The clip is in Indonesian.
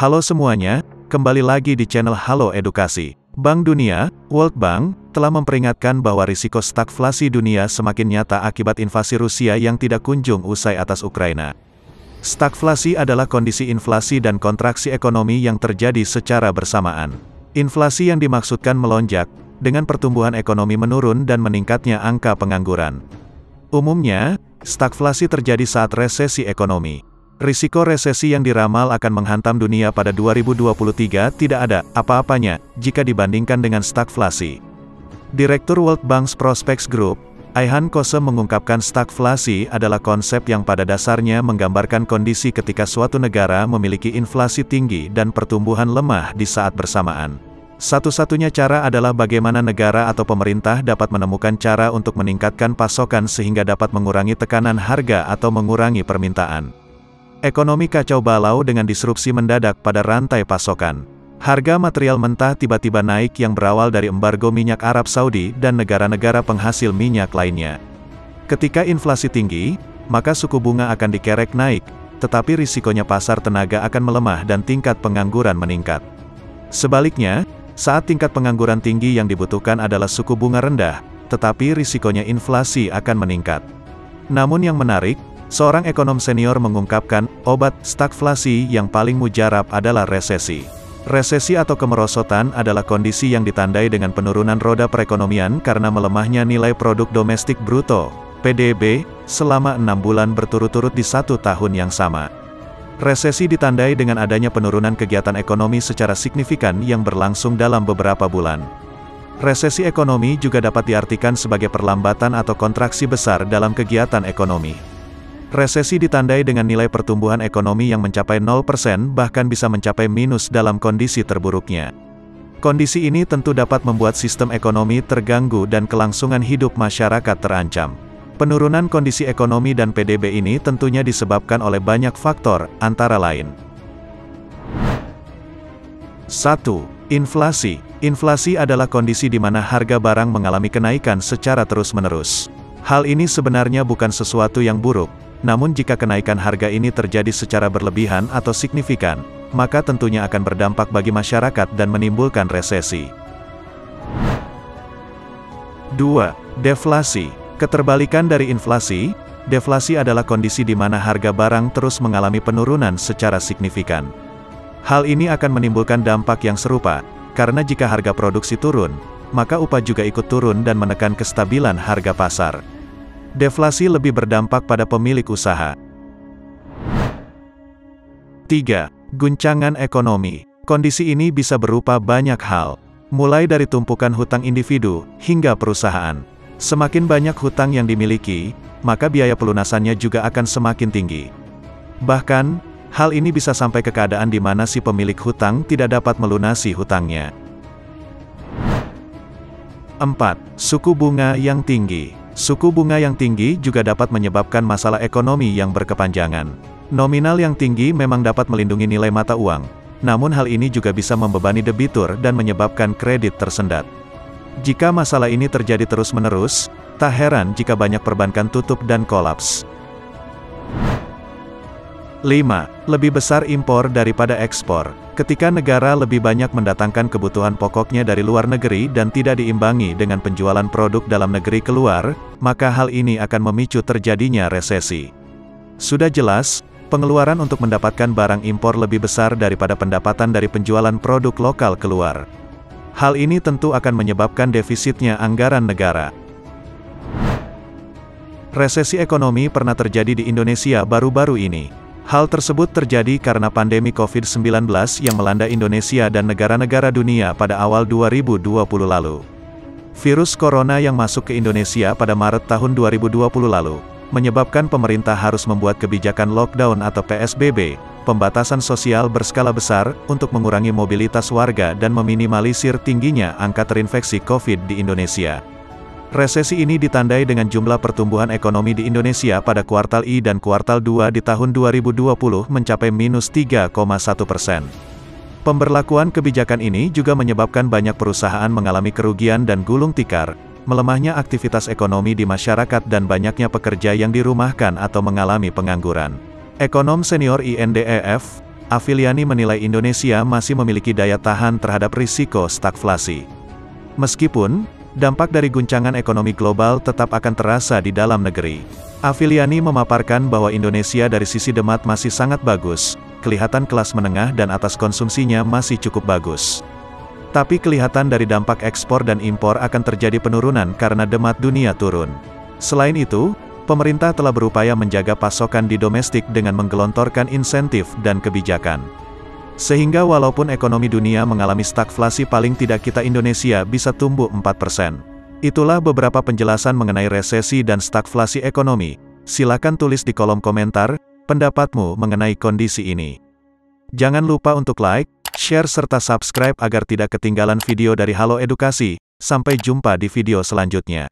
Halo semuanya, kembali lagi di channel Halo Edukasi. Bank Dunia, World Bank, telah memperingatkan bahwa risiko stagflasi dunia semakin nyata akibat invasi Rusia yang tidak kunjung usai atas Ukraina. Stagflasi adalah kondisi inflasi dan kontraksi ekonomi yang terjadi secara bersamaan. Inflasi yang dimaksudkan melonjak, dengan pertumbuhan ekonomi menurun dan meningkatnya angka pengangguran. Umumnya, stagflasi terjadi saat resesi ekonomi. Risiko resesi yang diramal akan menghantam dunia pada 2023 tidak ada apa-apanya jika dibandingkan dengan stagflasi. Direktur World Bank's Prospects Group, Ayhan Kossem mengungkapkan stagflasi adalah konsep yang pada dasarnya menggambarkan kondisi ketika suatu negara memiliki inflasi tinggi dan pertumbuhan lemah di saat bersamaan. Satu-satunya cara adalah bagaimana negara atau pemerintah dapat menemukan cara untuk meningkatkan pasokan sehingga dapat mengurangi tekanan harga atau mengurangi permintaan. Ekonomi kacau balau dengan disrupsi mendadak pada rantai pasokan. Harga material mentah tiba-tiba naik yang berawal dari embargo minyak Arab Saudi dan negara-negara penghasil minyak lainnya. Ketika inflasi tinggi, maka suku bunga akan dikerek naik, tetapi risikonya pasar tenaga akan melemah dan tingkat pengangguran meningkat. Sebaliknya, saat tingkat pengangguran tinggi yang dibutuhkan adalah suku bunga rendah, tetapi risikonya inflasi akan meningkat. Namun yang menarik, seorang ekonom senior mengungkapkan, obat stagflasi yang paling mujarab adalah resesi. Resesi atau kemerosotan adalah kondisi yang ditandai dengan penurunan roda perekonomian karena melemahnya nilai produk domestik bruto, PDB, selama 6 bulan berturut-turut di satu tahun yang sama. Resesi ditandai dengan adanya penurunan kegiatan ekonomi secara signifikan yang berlangsung dalam beberapa bulan. Resesi ekonomi juga dapat diartikan sebagai perlambatan atau kontraksi besar dalam kegiatan ekonomi. Resesi ditandai dengan nilai pertumbuhan ekonomi yang mencapai 0% bahkan bisa mencapai minus dalam kondisi terburuknya. Kondisi ini tentu dapat membuat sistem ekonomi terganggu dan kelangsungan hidup masyarakat terancam. Penurunan kondisi ekonomi dan PDB ini tentunya disebabkan oleh banyak faktor, antara lain. 1. Inflasi. Inflasi adalah kondisi di mana harga barang mengalami kenaikan secara terus-menerus. Hal ini sebenarnya bukan sesuatu yang buruk. Namun jika kenaikan harga ini terjadi secara berlebihan atau signifikan, maka tentunya akan berdampak bagi masyarakat dan menimbulkan resesi. 2. Deflasi. Keterbalikan dari inflasi, deflasi adalah kondisi di mana harga barang terus mengalami penurunan secara signifikan. Hal ini akan menimbulkan dampak yang serupa, karena jika harga produksi turun, maka upah juga ikut turun dan menekan kestabilan harga pasar. Deflasi lebih berdampak pada pemilik usaha. 3. Guncangan ekonomi. Kondisi ini bisa berupa banyak hal, mulai dari tumpukan hutang individu hingga perusahaan. Semakin banyak hutang yang dimiliki, maka biaya pelunasannya juga akan semakin tinggi. Bahkan, hal ini bisa sampai ke keadaan di mana si pemilik hutang tidak dapat melunasi hutangnya. 4. Suku bunga yang tinggi. Suku bunga yang tinggi juga dapat menyebabkan masalah ekonomi yang berkepanjangan. Nominal yang tinggi memang dapat melindungi nilai mata uang, namun hal ini juga bisa membebani debitur dan menyebabkan kredit tersendat. Jika masalah ini terjadi terus-menerus, tak heran jika banyak perbankan tutup dan kolaps. 5. Lebih besar impor daripada ekspor. Ketika negara lebih banyak mendatangkan kebutuhan pokoknya dari luar negeri dan tidak diimbangi dengan penjualan produk dalam negeri keluar, maka hal ini akan memicu terjadinya resesi. Sudah jelas, pengeluaran untuk mendapatkan barang impor lebih besar daripada pendapatan dari penjualan produk lokal keluar. Hal ini tentu akan menyebabkan defisitnya anggaran negara. Resesi ekonomi pernah terjadi di Indonesia baru-baru ini. Hal tersebut terjadi karena pandemi COVID-19 yang melanda Indonesia dan negara-negara dunia pada awal 2020 lalu. Virus corona yang masuk ke Indonesia pada Maret tahun 2020 lalu, menyebabkan pemerintah harus membuat kebijakan lockdown atau PSBB, pembatasan sosial berskala besar, untuk mengurangi mobilitas warga dan meminimalisir tingginya angka terinfeksi COVID di Indonesia. Resesi ini ditandai dengan jumlah pertumbuhan ekonomi di Indonesia pada kuartal I dan kuartal 2 di tahun 2020 mencapai minus 3,1%. Pemberlakuan kebijakan ini juga menyebabkan banyak perusahaan mengalami kerugian dan gulung tikar, melemahnya aktivitas ekonomi di masyarakat dan banyaknya pekerja yang dirumahkan atau mengalami pengangguran. Ekonom senior INDEF, Afiliani menilai Indonesia masih memiliki daya tahan terhadap risiko stagflasi. Meskipun dampak dari guncangan ekonomi global tetap akan terasa di dalam negeri. Afiliani memaparkan bahwa Indonesia dari sisi demat masih sangat bagus, kelihatan kelas menengah dan atas konsumsinya masih cukup bagus. Tapi kelihatan dari dampak ekspor dan impor akan terjadi penurunan karena demat dunia turun. Selain itu, pemerintah telah berupaya menjaga pasokan di domestik dengan menggelontorkan insentif dan kebijakan. Sehingga walaupun ekonomi dunia mengalami stagflasi, paling tidak kita Indonesia bisa tumbuh 4%. Itulah beberapa penjelasan mengenai resesi dan stagflasi ekonomi. Silakan tulis di kolom komentar pendapatmu mengenai kondisi ini. Jangan lupa untuk like, share serta subscribe agar tidak ketinggalan video dari Halo Edukasi. Sampai jumpa di video selanjutnya.